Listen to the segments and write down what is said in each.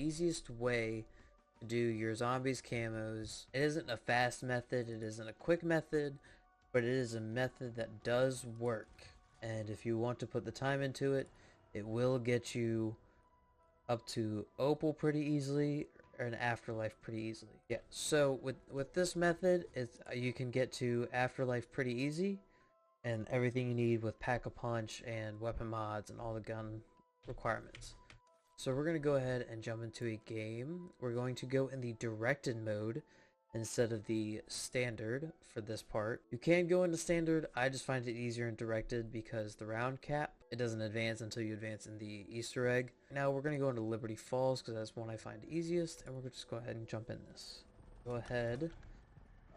easiest way to do your zombies camos. It isn't a fast method, it isn't a quick method, but it is a method that does work. And if you want to put the time into it, it will get you up to opal pretty easily, or an afterlife pretty easily. Yeah, so with this method, it's you can get to afterlife pretty easy, and everything you need with pack-a-punch and weapon mods and all the gun requirements. So we're going to go ahead and jump into a game. We're going to go in the directed mode instead of the standard for this part. You can go into standard. I just find it easier in directed because the round cap, it doesn't advance until you advance in the Easter egg. Now we're going to go into Liberty Falls because that's one I find easiest, and we're going to just go ahead and jump in this. Go ahead,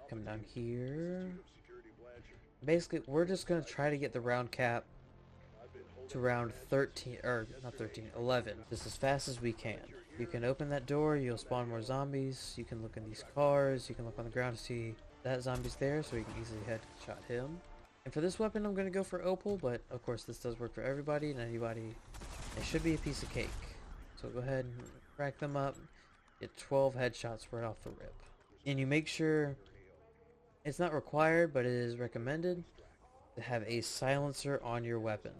come down here. Basically, we're just going to try to get the round cap to round 13, or not 13, 11, just as fast as we can. You can open that door, you'll spawn more zombies, you can look in these cars, you can look on the ground to see that zombie's there, so you can easily headshot him. And for this weapon, I'm going to go for opal, but of course this does work for everybody and anybody. It should be a piece of cake. So go ahead and rack them up, get 12 headshots right off the rip. And you make sure, it's not required, but it is recommended to have a silencer on your weapon,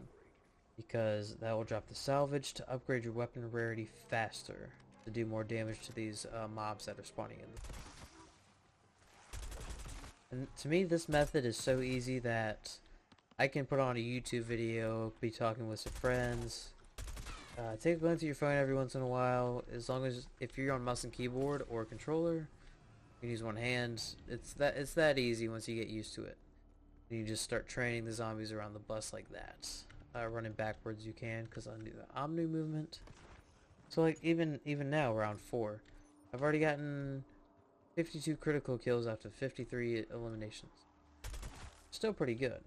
because that will drop the salvage to upgrade your weapon rarity faster to do more damage to these mobs that are spawning in. And to me, this method is so easy that I can put on a YouTube video, be talking with some friends, take a glance at your phone every once in a while. As long as if you're on mouse and keyboard or controller, you can use one hand. It's that easy once you get used to it. And you just start training the zombies around the bus like that. Running backwards you can, because I do the Omni movement. So like even now, round 4, I've already gotten 52 critical kills after 53 eliminations. Still pretty good,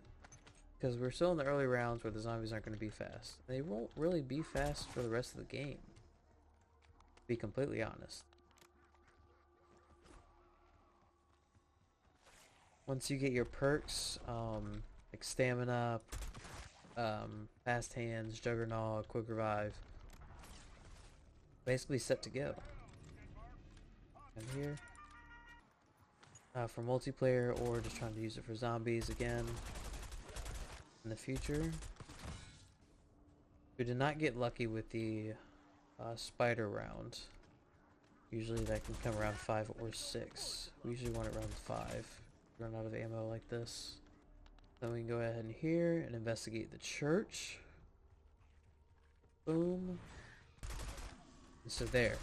because we're still in the early rounds where the zombies aren't going to be fast. They won't really be fast for the rest of the game, to be completely honest. Once you get your perks, like stamina, fast hands, juggernaut, quick revive, basically set to go. Come here for multiplayer, or just trying to use it for zombies again in the future. We did not get lucky with the spider round. Usually that can come around 5 or 6. We usually want it around 5. Run out of ammo like this. Then we can go ahead in here and investigate the church. Boom. And so there.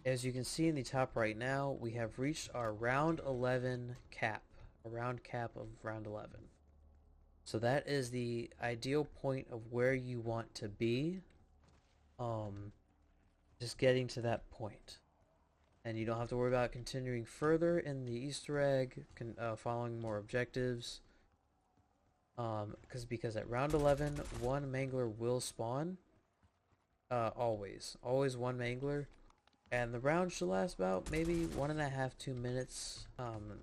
As you can see in the top right now, we have reached our round 11 cap. A round cap of round 11. So that is the ideal point of where you want to be. Just getting to that point. And you don't have to worry about continuing further in the Easter egg, following more objectives. Because at round 11, one mangler will spawn. Always one mangler, and the round should last about maybe 1.5 to 2 minutes.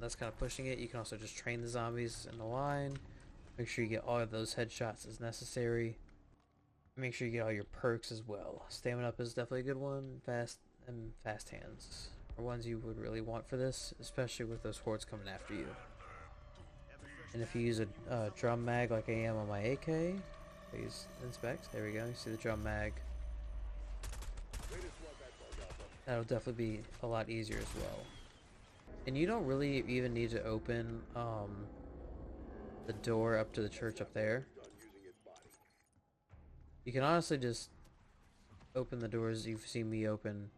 That's kind of pushing it. You can also just train the zombies in the line. Make sure you get all of those headshots as necessary. Make sure you get all your perks as well. Stamina up is definitely a good one. Fast hands are ones you would really want for this, especially with those hordes coming after you. And if you use a drum mag like I am on my AK, I use inspect. There we go. You see the drum mag. That'll definitely be a lot easier as well. And you don't really even need to open the door up to the church up there. You can honestly just open the doors you've seen me open,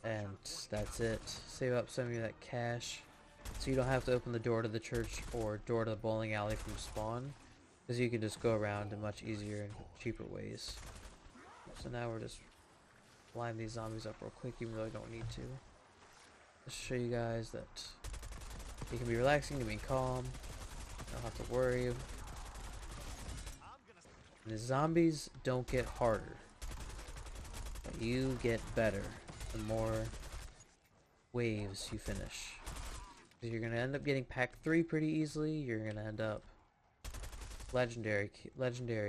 and that's it. Save up some of that cash, so you don't have to open the door to the church or door to the bowling alley from spawn, because you can just go around in much easier and cheaper ways. So now we're just line these zombies up real quick, even though I don't need to. Just show you guys that you can be relaxing, you can be calm, you don't have to worry. And the zombies don't get harder, but you get better the more waves you finish. So you're gonna end up getting pack 3 pretty easily. You're gonna end up legendary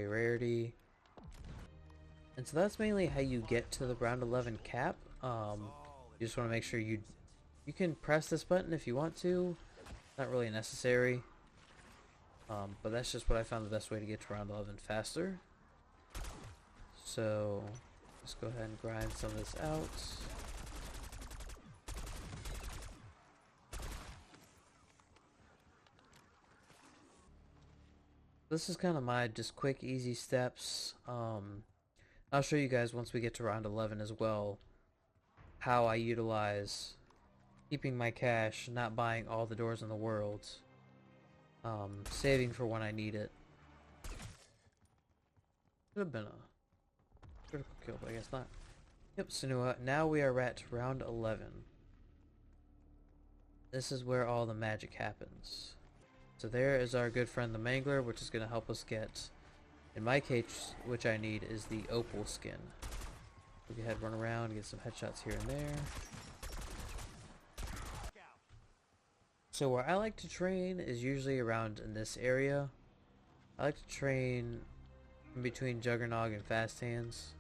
rarity. And so that's mainly how you get to the round 11 cap. You just want to make sure you can press this button if you want to. Not really necessary. But that's just what I found the best way to get to round 11 faster. So let's go ahead and grind some of this out. This is kind of my just quick, easy steps. I'll show you guys once we get to round 11 as well how I utilize keeping my cash, not buying all the doors in the world, saving for when I need it. Could have been a critical kill, but I guess not. Yep, so now we are at round 11. This is where all the magic happens. So there is our good friend the mangler, which is going to help us get, in my case, which I need, is the opal skin. We'll go ahead, run around, get some headshots here and there. So where I like to train is usually around in this area. I like to train in between Juggernog and Fast Hands.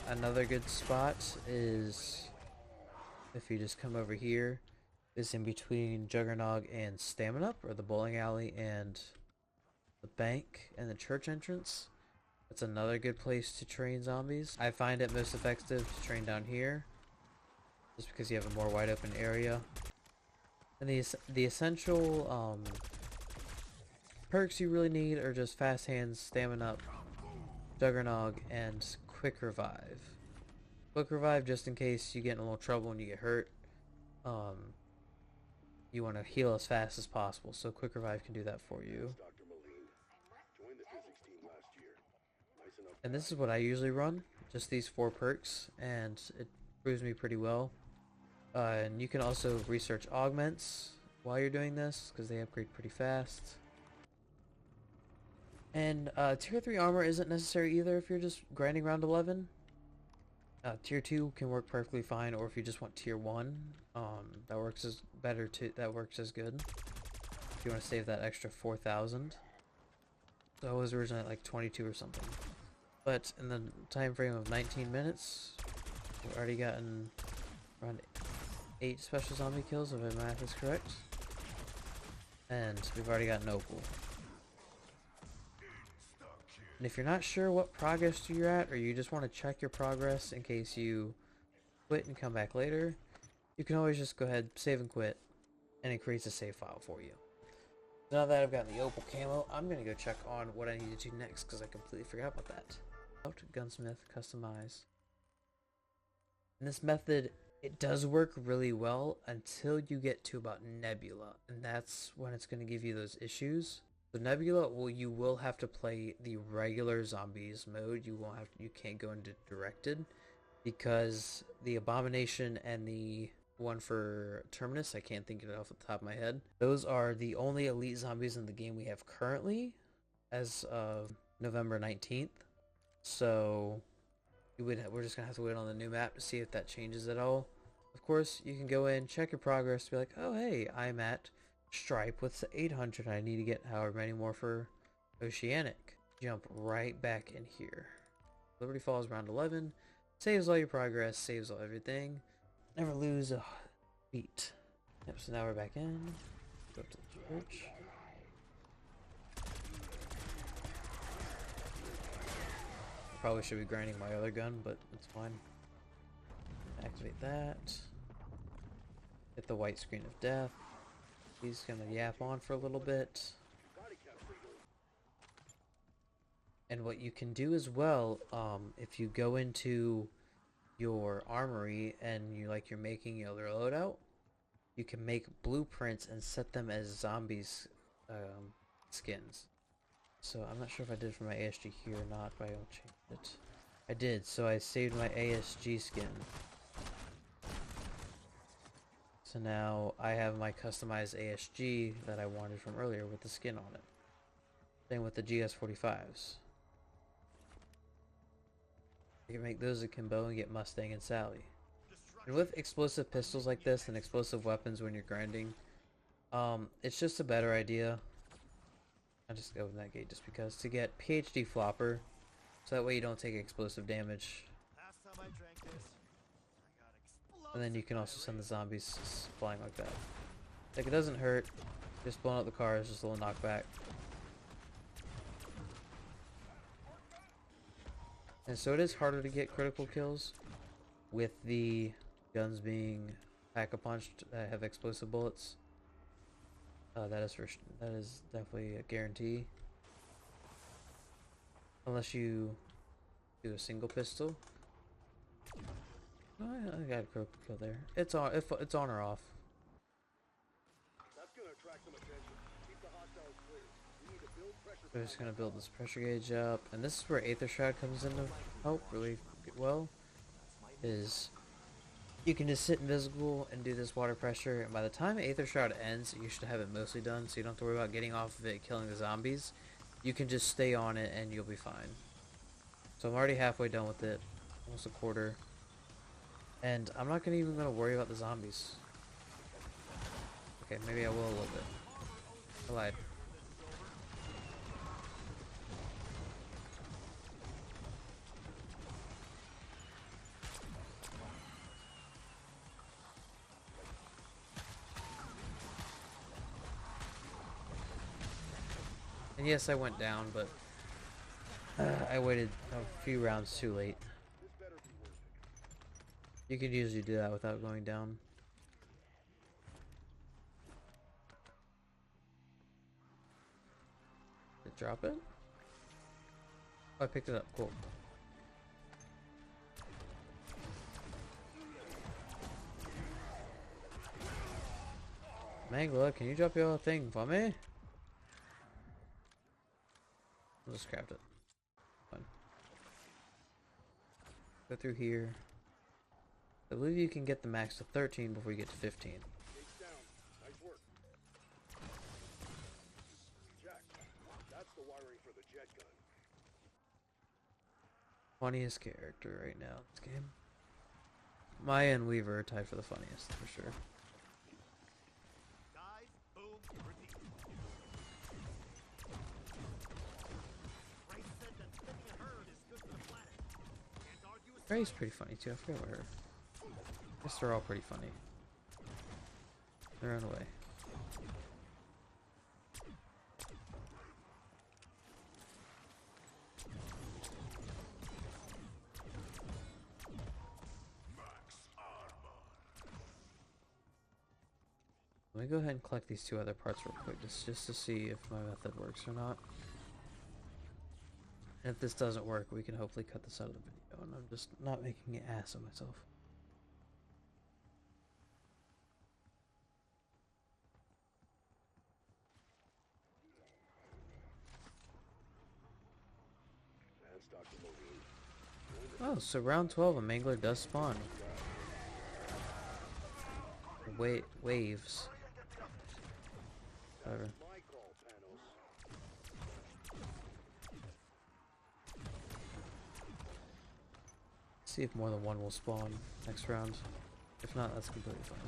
Another good spot is, if you just come over here, is in between Juggernog and Stamina Up, or the bowling alley and the bank and the church entrance. That's another good place to train zombies. I find it most effective to train down here, just because you have a more wide open area. And the essential perks you really need are just Fast Hands, Stamina Up, Juggernog, and Quick Revive. Quick Revive just in case you get in a little trouble and you get hurt. You want to heal as fast as possible, so Quick Revive can do that for you. And this is what I usually run, just these 4 perks, and it proves me pretty well. And you can also research augments while you're doing this, because they upgrade pretty fast. And tier 3 armor isn't necessary either if you're just grinding round 11. Tier 2 can work perfectly fine, or if you just want tier 1, that works as better too. That works as good. If you want to save that extra 4,000. So I was originally at like 22 or something. But in the time frame of 19 minutes, we've already gotten around 8 special zombie kills, if my math is correct. And we've already got an opal. And if you're not sure what progress you're at, or you just want to check your progress in case you quit and come back later, you can always just go ahead, save and quit, and it creates a save file for you. So now that I've gotten the opal camo, I'm going to go check on what I need to do next, because I completely forgot about that. Gunsmith, customize. And this method, it does work really well until you get to about Nebula, and that's when it's going to give you those issues. So Nebula, well, you will have to play the regular zombies mode. You can't go into directed, because the Abomination and the one for Terminus, I can't think of it off the top of my head. Those are the only elite zombies in the game we have currently, as of November 19th. So we're just gonna have to wait on the new map to see if that changes at all. Of course, you can go in, check your progress, be like, oh hey, I'm at Stripe with 800, I need to get however many more for Oceanic. Jump right back in here. Liberty Falls round 11, saves all your progress, saves all everything. Never lose a beat. Yep, so now we're back in. Go up to the church. I probably should be grinding my other gun, but it's fine. Activate that. Hit the white screen of death. He's gonna yap on for a little bit. And what you can do as well, if you go into your armory and you're making your loadout, you can make blueprints and set them as zombies skins. So I'm not sure if I did for my ASG here or not, but I will change it. I did, so I saved my ASG skin. So now I have my customized ASG that I wanted from earlier with the skin on it. Same with the GS45s. You can make those akimbo and get Mustang and Sally. And with explosive pistols like this and explosive weapons when you're grinding, it's just a better idea. I'll just go with that gate just because, to get PhD Flopper, so that way you don't take explosive damage. And then you can also send the zombies flying like that. Like, it doesn't hurt. Just blowing up the car is just a little knockback. And so it is harder to get critical kills with the guns being pack-a-punched that have explosive bullets. That is definitely a guarantee. Unless you do a single pistol. Oh, I got a critical kill there. It's on. It's on or off. That's gonna attract some attention. Keep the hostiles clear. We need to build pressure. We're just gonna build this pressure gauge up, and this is where Aether Shroud comes into help really well. Is you can just sit invisible and do this water pressure, and by the time Aether Shroud ends, you should have it mostly done, so you don't have to worry about getting off of it, killing the zombies. You can just stay on it, and you'll be fine. So I'm already halfway done with it, almost a quarter, and I'm not even gonna worry about the zombies. Okay, maybe I will a little bit. I lied. And yes, I went down, but I waited a few rounds too late. You could usually do that without going down. Did it drop it? Oh, I picked it up. Cool. Mangler, can you drop your thing for me? I'll just craft it. Fine. Go through here. I believe you can get the max to 13 before you get to 15. Down. Nice work. Jack, that's the wiring for the jet gun. Funniest character right now in this game. Maya and Weaver are tied for the funniest, for sure. Dive, boom, repeat. Ray said that sending a herd is good for the planet. Can't argue with Ray's pretty funny too. I forget about her. I guess they're all pretty funny. Their own way. Let me go ahead and collect these two other parts real quick, just to see if my method works or not. And if this doesn't work, we can hopefully cut this out of the video, and I'm just not making an ass of myself. Oh, so round 12, a mangler does spawn. Waves. Whatever. See if more than one will spawn next round. If not, that's completely fine.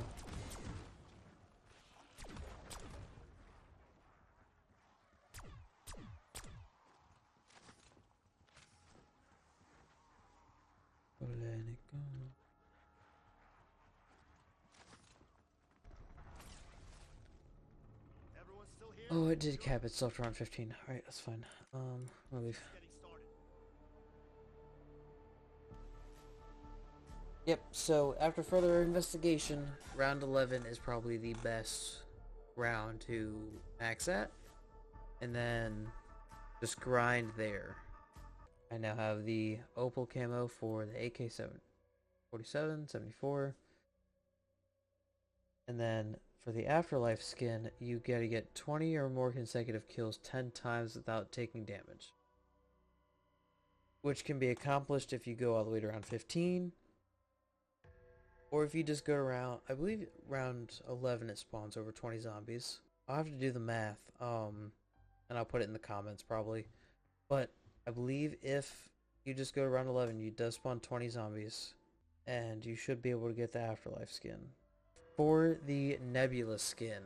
Oh, it did cap itself around 15. Alright, that's fine. I'll leave. Yep, so after further investigation, round 11 is probably the best round to max at. And then just grind there. I now have the opal camo for the AK-47, 74. And then for the afterlife skin, you gotta get 20 or more consecutive kills 10 times without taking damage. Which can be accomplished if you go all the way to round 15. Or if you just go around, I believe round 11 it spawns over 20 zombies. I'll have to do the math, and I'll put it in the comments probably. But I believe if you just go to round 11, you does spawn 20 zombies. And you should be able to get the afterlife skin. For the nebula skin,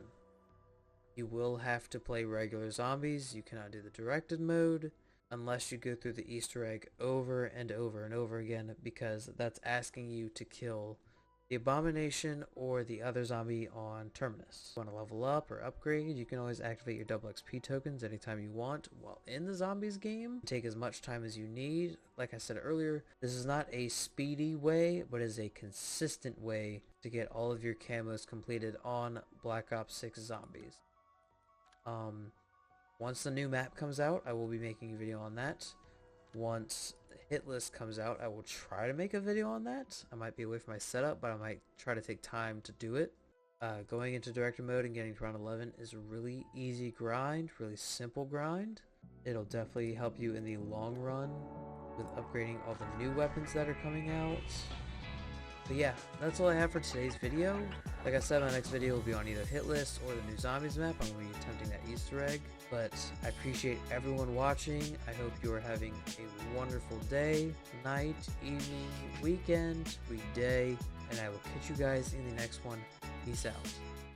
you will have to play regular zombies. You cannot do the directed mode. unless you go through the Easter egg over and over and over again, because that's asking you to kill the Abomination or the other zombie on Terminus. If you want to level up or upgrade, you can always activate your double XP tokens anytime you want while in the zombies game. Take as much time as you need. Like I said earlier, this is not a speedy way, but is a consistent way to get all of your camos completed on Black Ops 6 zombies. Once the new map comes out, I will be making a video on that. Once the hit list comes out, I will try to make a video on that. I might be away from my setup, but I might try to take time to do it. Going into director mode and getting to round 11 is a really easy grind, really simple grind. It'll definitely help you in the long run with upgrading all the new weapons that are coming out. But yeah, that's all I have for today's video. Like I said, my next video will be on either hit list or the new zombies map. I'm going to be attempting that Easter egg. But I appreciate everyone watching. I hope you are having a wonderful day, night, evening, weekend, weekday, and I will catch you guys in the next one. Peace out.